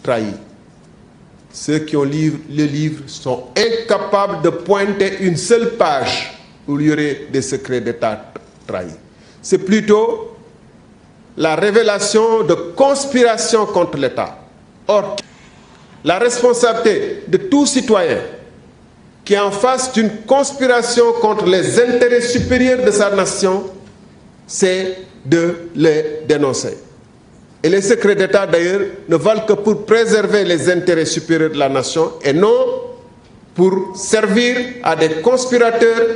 trahis. Ceux qui ont lu le livre sont incapables de pointer une seule page où il y aurait des secrets d'État trahis. C'est plutôt la révélation de conspiration contre l'État. Or, la responsabilité de tout citoyen qui est en face d'une conspiration contre les intérêts supérieurs de sa nation, c'est de les dénoncer. Et les secrets d'État, d'ailleurs, ne valent que pour préserver les intérêts supérieurs de la nation et non pour servir à des conspirateurs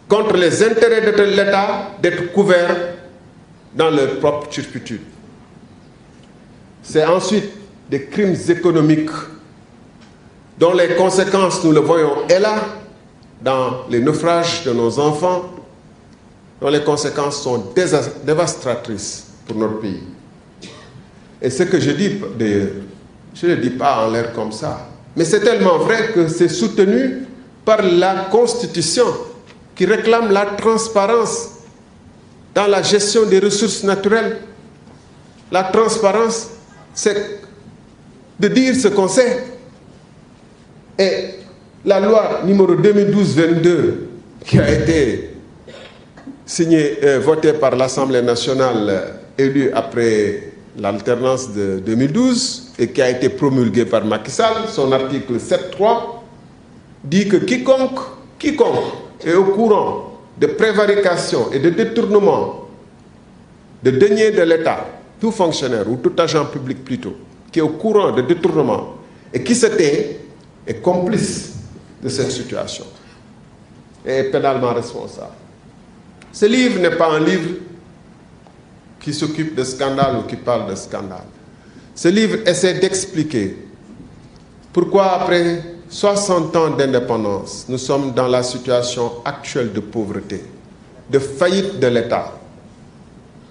contre les intérêts de l'État d'être couverts dans leur propre turpitude. C'est ensuite des crimes économiques dont les conséquences, nous le voyons, est là, dans les naufrages de nos enfants, dont les conséquences sont dévastatrices pour notre pays. Et ce que je dis, d'ailleurs, je ne le dis pas en l'air comme ça, mais c'est tellement vrai que c'est soutenu par la Constitution qui réclame la transparence dans la gestion des ressources naturelles. La transparence, c'est de dire ce qu'on sait. Et la loi numéro 2012-22 qui a été votée par l'Assemblée nationale élue après l'alternance de 2012 et qui a été promulguée par Macky Sall, son article 7.3 dit que quiconque est au courant de prévarication et de détournement de deniers de l'État, tout fonctionnaire ou tout agent public plutôt, qui est au courant de détournement et qui se tait, est complice de cette situation et est pénalement responsable. Ce livre n'est pas un livre qui s'occupe de scandale ou qui parle de scandale. Ce livre essaie d'expliquer pourquoi après 60 ans d'indépendance, nous sommes dans la situation actuelle de pauvreté, de faillite de l'État,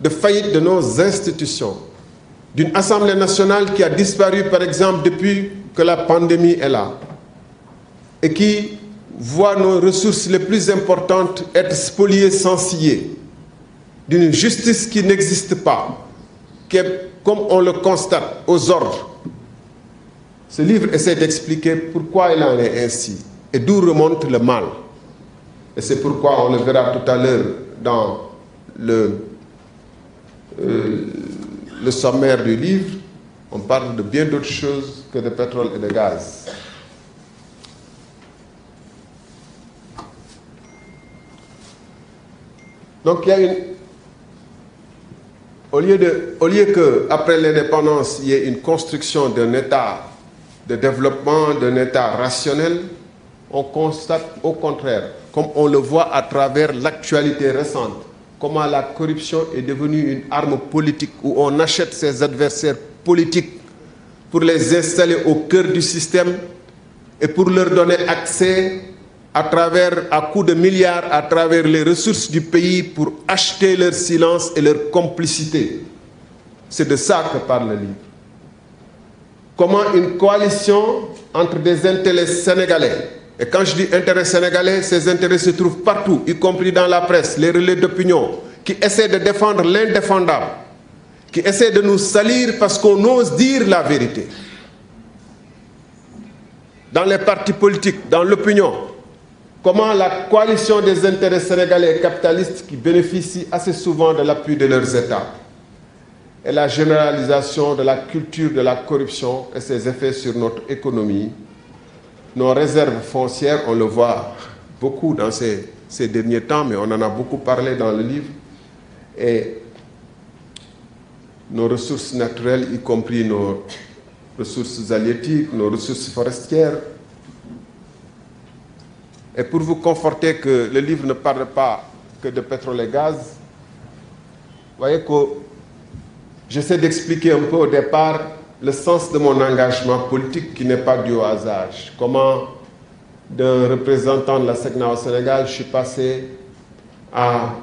de faillite de nos institutions, d'une Assemblée nationale qui a disparu, par exemple, depuis que la pandémie est là, et qui voit nos ressources les plus importantes être spoliées sans ciller, d'une justice qui n'existe pas, qui est, comme on le constate, aux ordres. Ce livre essaie d'expliquer pourquoi il en est ainsi et d'où remonte le mal. Et c'est pourquoi, on le verra tout à l'heure dans le sommaire du livre, on parle de bien d'autres choses que de pétrole et de gaz. Donc il y a au lieu qu'après l'indépendance, il y ait une construction d'un État de développement, d'un État rationnel, on constate au contraire, comme on le voit à travers l'actualité récente, comment la corruption est devenue une arme politique où on achète ses adversaires politiques pour les installer au cœur du système et pour leur donner accès à coups de milliards à travers les ressources du pays pour acheter leur silence et leur complicité. C'est de ça que parle le livre. Comment une coalition entre des intérêts sénégalais, et quand je dis intérêts sénégalais, ces intérêts se trouvent partout, y compris dans la presse, les relais d'opinion, qui essaient de défendre l'indéfendable, qui essaient de nous salir parce qu'on ose dire la vérité. Dans les partis politiques, dans l'opinion, comment la coalition des intérêts sénégalais et capitalistes qui bénéficient assez souvent de l'appui de leurs États et la généralisation de la culture de la corruption et ses effets sur notre économie, nos réserves foncières, on le voit beaucoup dans ces derniers temps, mais on en a beaucoup parlé dans le livre, et nos ressources naturelles, y compris nos ressources halieutiques, nos ressources forestières. Et pour vous conforter que le livre ne parle pas que de pétrole et gaz, vous voyez que j'essaie d'expliquer un peu au départ le sens de mon engagement politique qui n'est pas dû au hasard. Comment, d'un représentant de la SECNA au Sénégal, je suis passé à